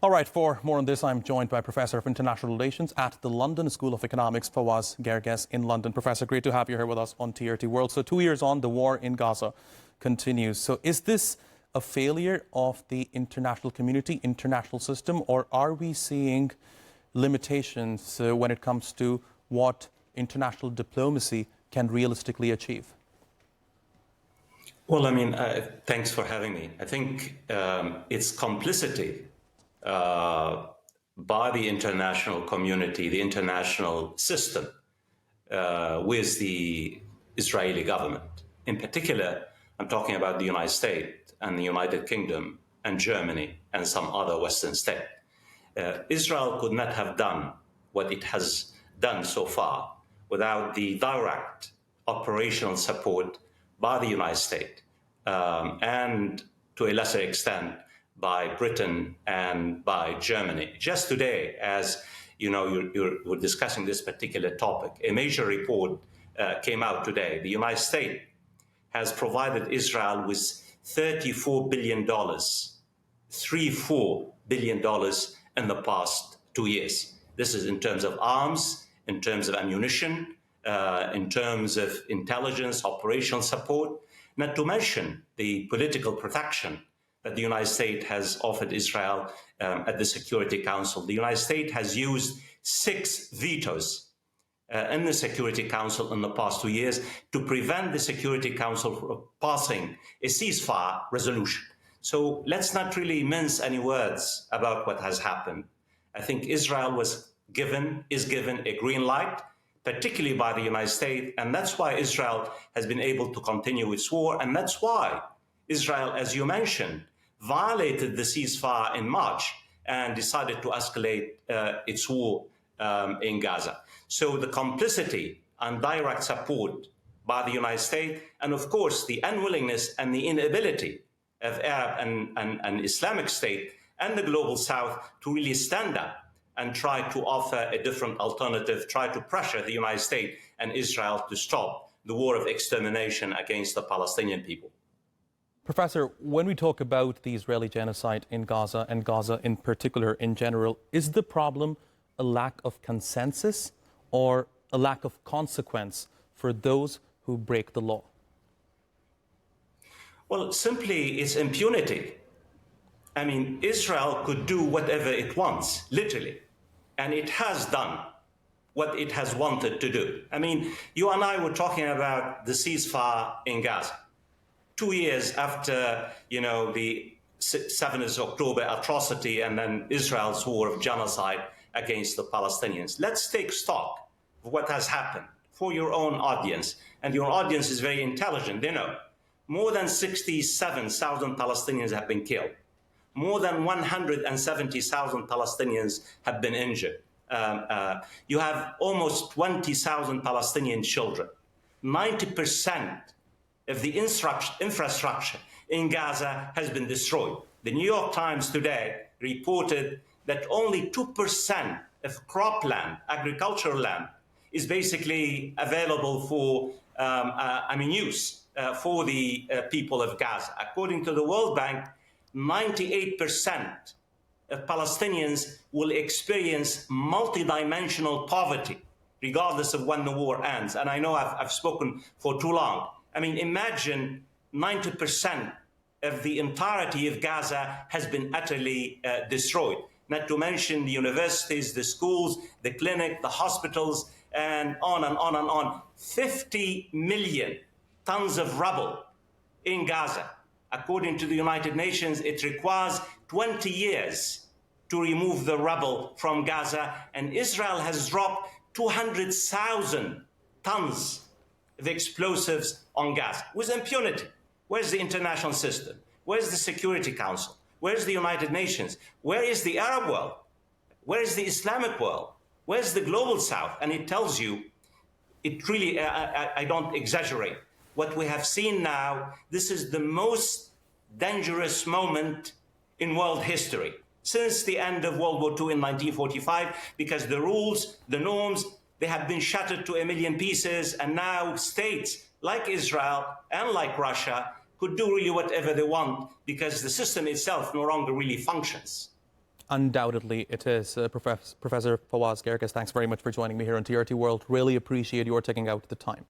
All right, for more on this, I'm joined by Professor of International Relations at the London School of Economics, Fawaz Gerges in London. Professor, great to have you here with us on TRT World. So 2 years on, the war in Gaza continues. So is this a failure of the international community, international system, or are we seeing limitations when it comes to what international diplomacy can realistically achieve? Well, thanks for having me. I think it's complicity by the international community, the international system, with the Israeli government. In particular, I'm talking about the United States and the United Kingdom and Germany and some other Western states. Israel could not have done what it has done so far without the direct operational support by the United States and, to a lesser extent, by Britain and by Germany. Just today, as you know, we're discussing this particular topic, a major report came out today. The United States has provided Israel with $34 billion, $34 billion in the past 2 years. This is in terms of arms, in terms of ammunition, in terms of intelligence, operational support, not to mention the political protection that the United States has offered Israel at the Security Council. The United States has used 6 vetoes in the Security Council in the past 2 years to prevent the Security Council from passing a ceasefire resolution. So let's not really mince any words about what has happened. I think Israel is given a green light, particularly by the United States, and that's why Israel has been able to continue its war, and that's why Israel, as you mentioned, violated the ceasefire in March and decided to escalate its war in Gaza. So the complicity and direct support by the United States, and of course the unwillingness and the inability of Arab and Islamic State and the global South to really stand up and try to offer a different alternative, try to pressure the United States and Israel to stop the war of extermination against the Palestinian people. Professor, when we talk about the Israeli genocide in Gaza, and Gaza in particular in general, is the problem a lack of consensus or a lack of consequence for those who break the law? Well, simply it's impunity. Israel could do whatever it wants, literally, and it has done what it has wanted to do. You and I were talking about the ceasefire in Gaza. 2 years after, the 7th of October atrocity and then Israel's war of genocide against the Palestinians. Let's take stock of what has happened for your own audience. And your audience is very intelligent. They know more than 67,000 Palestinians have been killed. More than 170,000 Palestinians have been injured. You have almost 20,000 Palestinian children. 90% of the infrastructure in Gaza has been destroyed. The New York Times today reported that only 2% of cropland, agricultural land, is basically available for use for the people of Gaza. According to the World Bank, 98% of Palestinians will experience multidimensional poverty, regardless of when the war ends. And I know I've spoken for too long. Imagine 90% of the entirety of Gaza has been utterly destroyed, not to mention the universities, the schools, the clinic, the hospitals, and on and on and on. 50 million tons of rubble in Gaza. According to the United Nations, it requires 20 years to remove the rubble from Gaza, and Israel has dropped 200,000 tons of explosives on Gaza with impunity. Where's the international system? Where's the Security Council? Where's the United Nations? Where is the Arab world? Where is the Islamic world? Where's the global South? And it tells you, it really, I don't exaggerate. What we have seen now, this is the most dangerous moment in world history since the end of World War II in 1945, because the rules, the norms, they have been shattered to a million pieces, and now states like Israel and like Russia could do really whatever they want because the system itself no longer really functions. Undoubtedly it is. Professor Fawaz Gerges, thanks very much for joining me here on TRT World. Really appreciate your taking out the time.